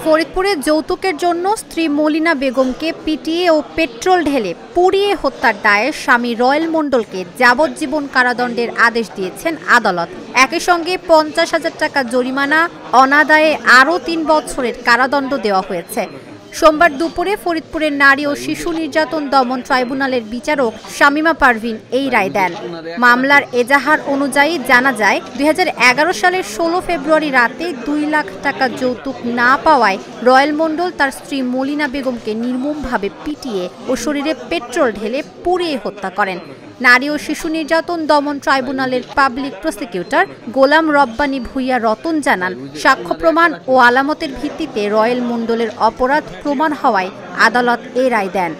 ফরিদপুরে যৌতুকের জন্য স্ত্রী মলিনা বেগমকে পিটিয়ে ও পেট্রোল ঢেলে পুড়িয়ে হত্যার দায়ে স্বামী রয়েল মণ্ডলকে যাবজ্জীবন কারাদণ্ডের আদেশ দিয়েছেন আদালত। একই সঙ্গে ৫০,০০০ টাকা জরিমানা, অনাদায়ে আরও ৩ বছরের কারাদণ্ড দেওয়া হয়েছে। সোমবার দুপুরে ফরিদপুরের নারী ও শিশু নির্যাতন দমন ট্রাইব্যুনালের বিচারক শামীমা পারভিন এই রায় দেন। মামলার এজাহার অনুযায়ী জানা যায়, ২০১১ সালের ১৬ ফেব্রুয়ারি রাতে ২ লাখ টাকা যৌতুক না পাওয়ায় রয়েল মণ্ডল তার স্ত্রী মলিনা বেগমকে নির্মমভাবে পিটিয়ে ও শরীরে পেট্রোল ঢেলে পুড়িয়ে হত্যা করেন। নারী ও শিশু নির্যাতন দমন ট্রাইব্যুনালের পাবলিক প্রসিকিউটর গোলাম রব্বানী ভূঁইয়া রতন জানান, সাক্ষ্য প্রমাণ ও আলামতের ভিত্তিতে রয়েল মণ্ডলের অপরাধ প্রমাণ হওয়ায় আদালত এ রায় দেন।